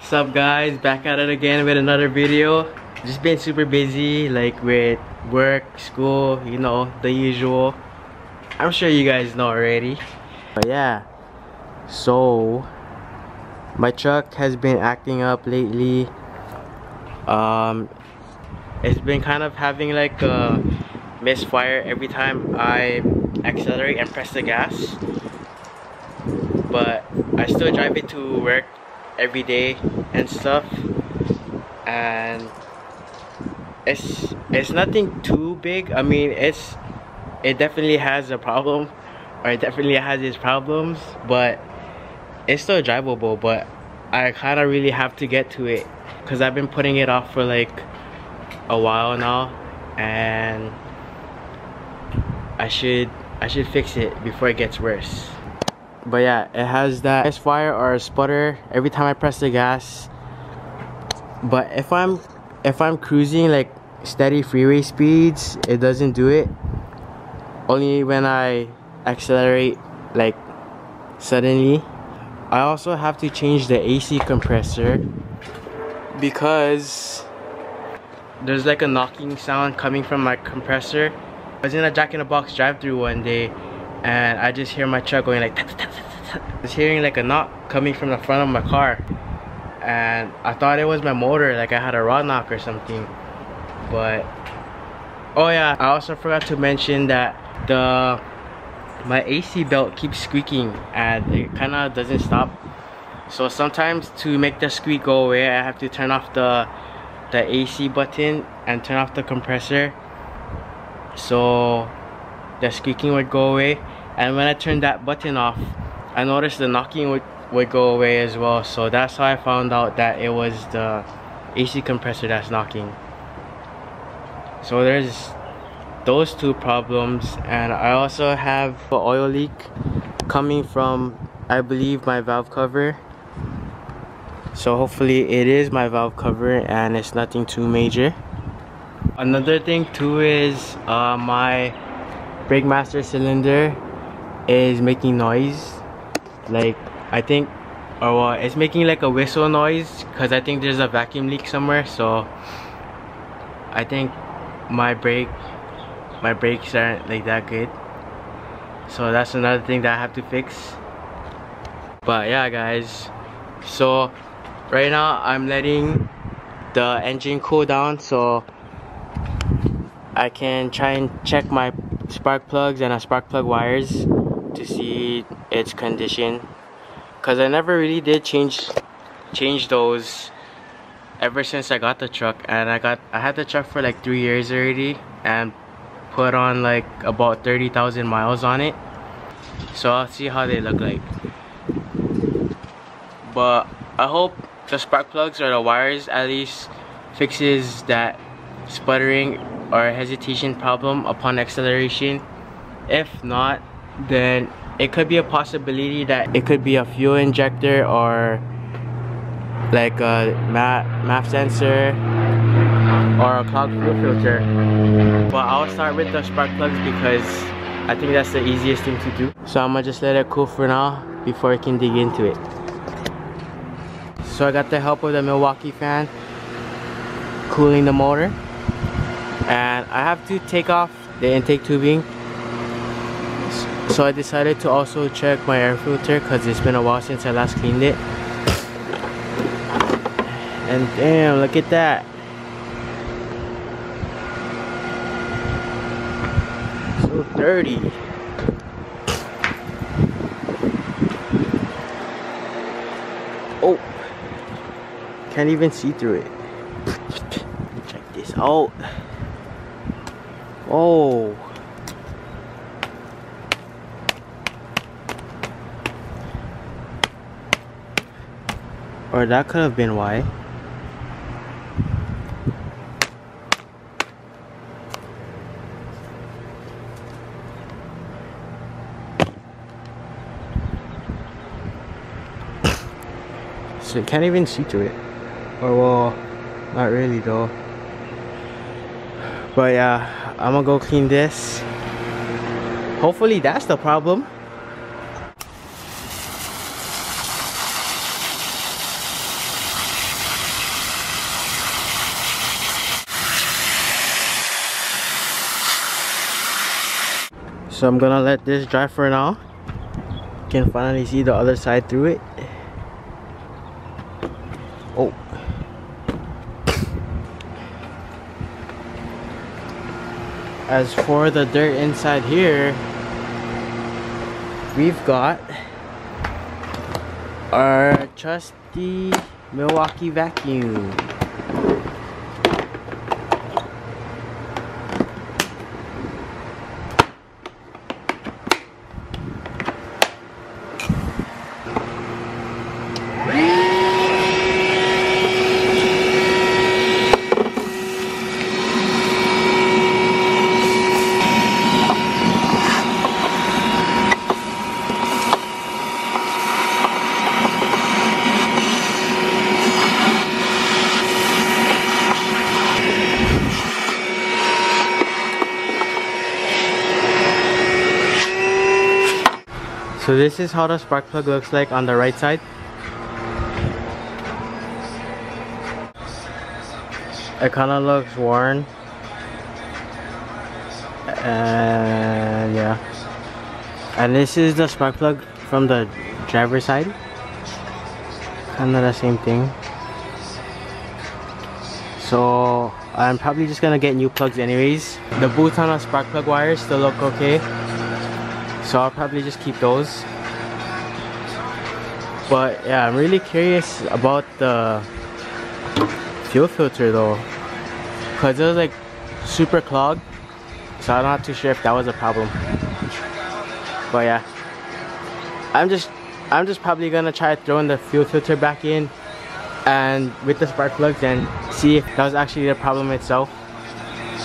What's up guys, back at it again with another video. Just been super busy, like with work, school, you know, the usual. I'm sure you guys know already. But yeah, so my truck has been acting up lately. It's been kind of having like a misfire every time I accelerate and press the gas. But I still drive it to work every day and stuff, and it's nothing too big. I mean, it definitely has a problem, or it definitely has its problems, but it's still drivable. But I kind of really have to get to it because I've been putting it off for like a while now, and I should fix it before it gets worse. But yeah, it has that misfire or a sputter every time I press the gas. But if I'm cruising like steady freeway speeds, it doesn't do it. Only when I accelerate like suddenly. I also have to change the AC compressor because there's like a knocking sound coming from my compressor. I was in a Jack in the Box drive-thru one day, and I just hear my truck going like I was hearing like a knock coming from the front of my car, and I thought it was my motor, like I had a rod knock or something. But oh yeah, I also forgot to mention that my AC belt keeps squeaking and it kind of doesn't stop. So sometimes to make the squeak go away, I have to turn off the AC button and turn off the compressor, so the squeaking would go away. And when I turned that button off, I noticed the knocking would go away as well. So that's how I found out that it was the AC compressor that's knocking. So there's those two problems, and I also have an oil leak coming from, I believe, my valve cover. So hopefully it is my valve cover and it's nothing too major. Another thing too is my brake master cylinder is making noise. Like I think, or well, it's making like a whistle noise because I think there's a vacuum leak somewhere. So I think my brakes aren't like that good. So that's another thing that I have to fix. But yeah guys, so right now I'm letting the engine cool down so I can try and check my spark plugs and spark plug wires to see its condition, because I never really did change those ever since I got the truck. And I had the truck for like 3 years already and put on like about 30,000 miles on it, so I'll see how they look like. But I hope the spark plugs or the wires at least fixes that sputtering or hesitation problem upon acceleration. If not, then it could be a possibility that it could be a fuel injector or like a MAF sensor or a clogged fuel filter. But I'll start with the spark plugs because I think that's the easiest thing to do. So I'm gonna just let it cool for now before I can dig into it. So I got the help of the Milwaukee fan cooling the motor, and I have to take off the intake tubing. So I decided to also check my air filter because it's been a while since I last cleaned it. And damn, look at that. So dirty. Oh, can't even see through it. Check this out. Oh. Or that could have been why. So you can't even see through it. Or well, not really though. But yeah, I'm gonna go clean this. Hopefully that's the problem. So I'm gonna let this dry for now. Can finally see the other side through it. Oh. As for the dirt inside here, we've got our trusty Milwaukee vacuum. So this is how the spark plug looks like on the right side. It kind of looks worn. And yeah. And this is the spark plug from the driver's side. Kind of the same thing. So I'm probably just gonna get new plugs anyways. The boots on the spark plug wires still look okay. So I'll probably just keep those. But yeah, I'm really curious about the fuel filter though, because it was like super clogged. So I'm not too sure if that was a problem. But yeah, I'm just probably gonna try throwing the fuel filter back in and with the spark plugs and see if that was actually the problem itself.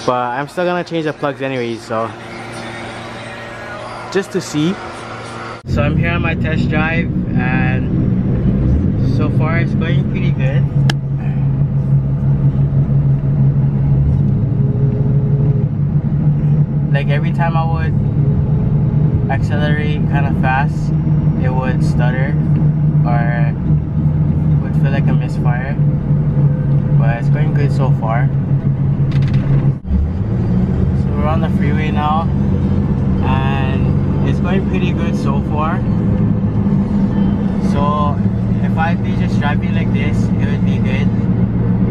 But I'm still gonna change the plugs anyways, so just to see. So I'm here on my test drive and so far it's going pretty good. Like every time I would accelerate kind of fast, it would stutter or would feel like a misfire. But it's going good so far. So we're on the freeway now and it's going pretty good so far. So if I'd be just driving like this, it would be good.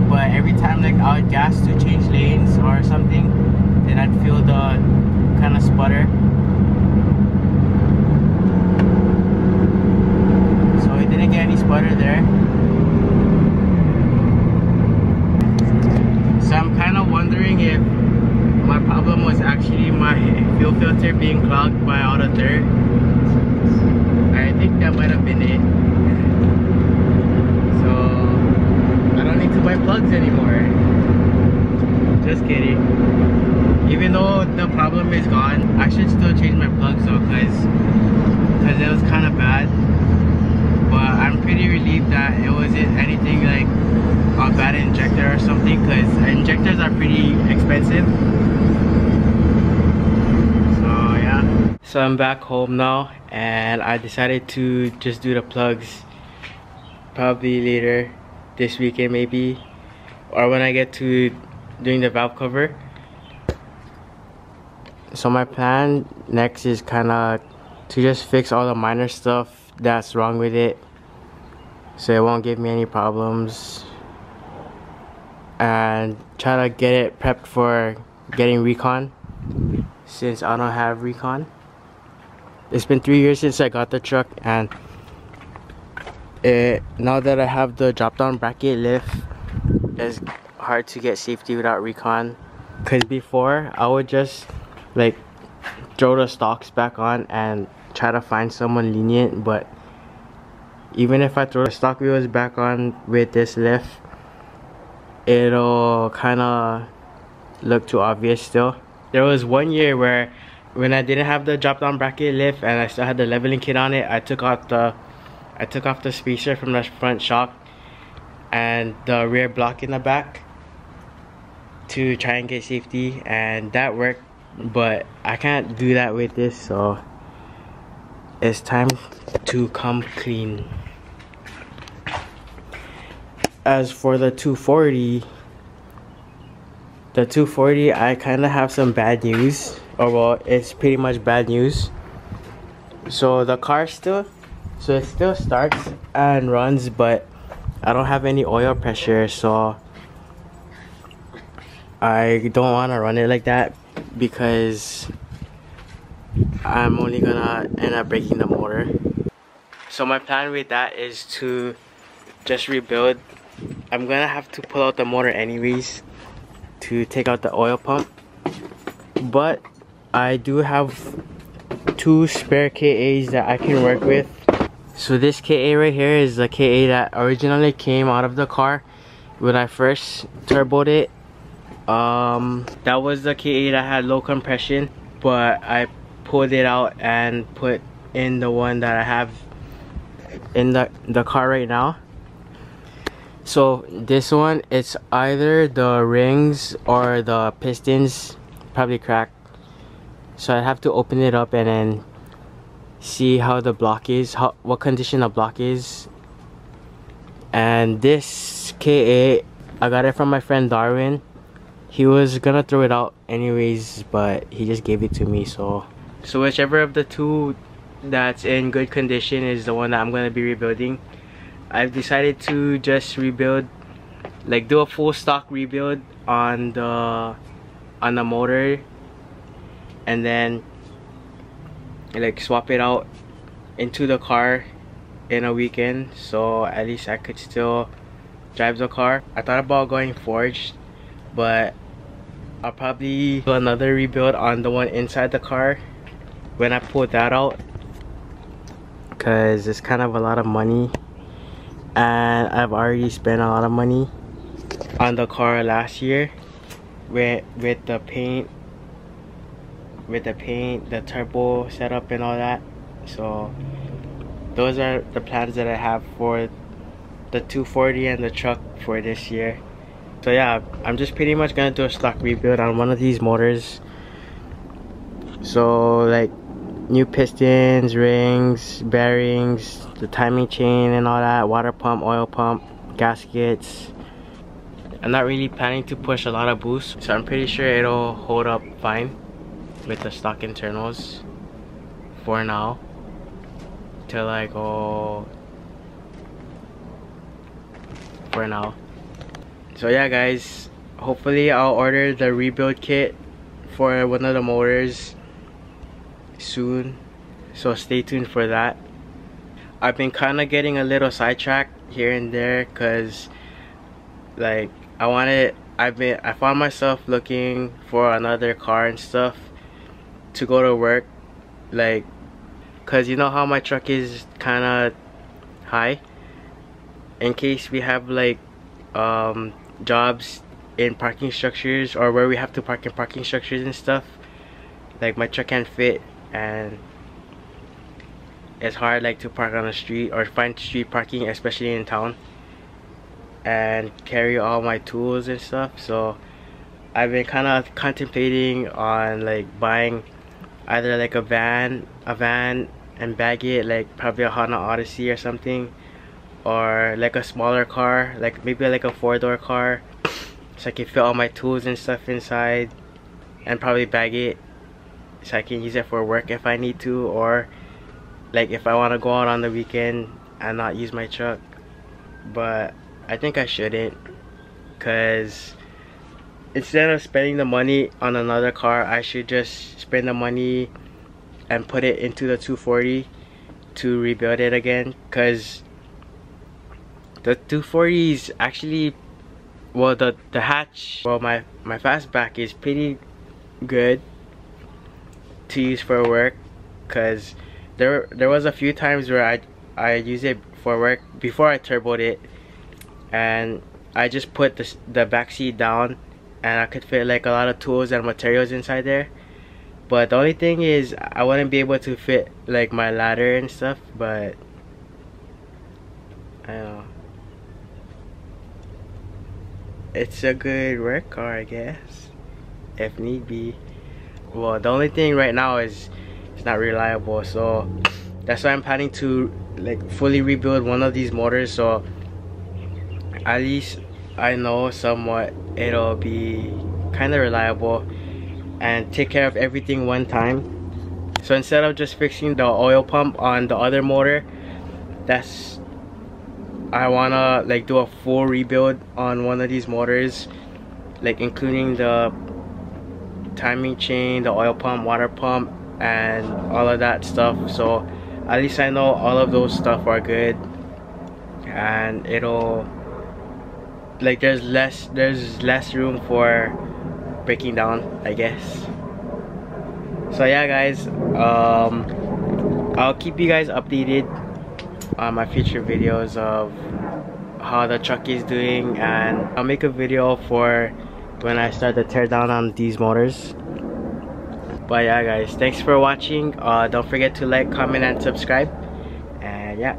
But every time like I would gas to change lanes or something, then I'd feel the kind of sputter. So we didn't get any sputter there. So I'm kind of wondering if my problem was actually my fuel filter being clogged by all the dirt. I think that might have been it. So I don't need to buy plugs anymore. Just kidding. Even though the problem is gone, I should still change my plugs though, because it was kind of bad. But I'm pretty relieved that it wasn't anything like a bad injector or something, because injectors are pretty expensive. So I'm back home now and I decided to just do the plugs probably later this weekend maybe, or when I get to doing the valve cover. So my plan next is kind of to just fix all the minor stuff that's wrong with it so it won't give me any problems, and try to get it prepped for getting recon since I don't have recon. It's been 3 years since I got the truck, and now that I have the drop down bracket lift, it's hard to get safety without recon. Because before I would just like throw the stocks back on and try to find someone lenient, but even if I throw the stock wheels back on with this lift, it'll kind of look too obvious still. There was 1 year where when I didn't have the drop down bracket lift and I still had the leveling kit on it, I took off the spacer from the front shock and the rear block in the back to try and get safety, and that worked. But I can't do that with this, so it's time to come clean. As for the 240, I kind of have some bad news. or well, it's pretty much bad news. So the car still, so it still starts and runs, but I don't have any oil pressure, so I don't want to run it like that because I'm only gonna end up breaking the motor. So my plan with that is to just rebuild. I'm gonna have to pull out the motor anyways to take out the oil pump, but I do have 2 spare KAs that I can work with. So this KA right here is the KA that originally came out of the car when I first turboed it. That was the KA that had low compression, but I pulled it out and put in the one that I have in the car right now. So this one, it's either the rings or the pistons probably cracked, so I have to open it up and then see how the block is, what condition the block is. And this KA, I got it from my friend Darwin. He was gonna throw it out anyways, but he just gave it to me. So whichever of the 2 that's in good condition is the one that I'm gonna be rebuilding. I've decided to just rebuild, like do a full stock rebuild on the motor, and then like swap it out into the car in a weekend, so at least I could still drive the car. I thought about going forged, but I'll probably do another rebuild on the one inside the car when I pull that out, because it's kind of a lot of money and I've already spent a lot of money on the car last year with the paint, the turbo setup and all that. So those are the plans that I have for the 240 and the truck for this year. So yeah, I'm just pretty much gonna do a stock rebuild on one of these motors. So like new pistons, rings, bearings, the timing chain and all that, water pump, oil pump, gaskets. I'm not really planning to push a lot of boost, so I'm pretty sure it'll hold up fine with the stock internals for now till I go for now. So yeah guys, hopefully I'll order the rebuild kit for one of the motors soon, so stay tuned for that. I've been kind of getting a little sidetracked here and there because like I found myself looking for another car and stuff to go to work, like because you know how my truck is kind of high, in case we have like jobs in parking structures or where we have to park in parking structures and stuff. Like my truck can't fit and it's hard like to park on the street or find street parking, especially in town, and carry all my tools and stuff. So I've been kind of contemplating on like buying either like a van and bag it, like probably a Honda Odyssey or something, or like a smaller car, like maybe like a 4-door car, so I can fit all my tools and stuff inside, and probably bag it so I can use it for work if I need to, or like if I want to go out on the weekend and not use my truck. But I think I shouldn't, because instead of spending the money on another car, I should just spend the money and put it into the 240 to rebuild it again, because the 240 is actually, well, the hatch, well, my fastback is pretty good to use for work, because there was a few times where I use it for work before I turboed it, and I just put the back seat down and I could fit like a lot of tools and materials inside there. But the only thing is I wouldn't be able to fit like my ladder and stuff, but I don't know. It's a good work car, I guess, if need be. Well, the only thing right now is it's not reliable, so that's why I'm planning to like fully rebuild one of these motors, so at least I know somewhat it'll be kind of reliable. and take care of everything one time. So instead of just fixing the oil pump on the other motor, I wanna like do a full rebuild on one of these motors, like including the timing chain, the oil pump, water pump, and all of that stuff. So at least I know all of those stuff are good, and it'll like there's less room for breaking down, I guess. So yeah guys, I'll keep you guys updated on my future videos of how the truck is doing, and I'll make a video for when I start to tear down on these motors. But yeah guys, thanks for watching. Don't forget to like, comment, and subscribe, and yeah.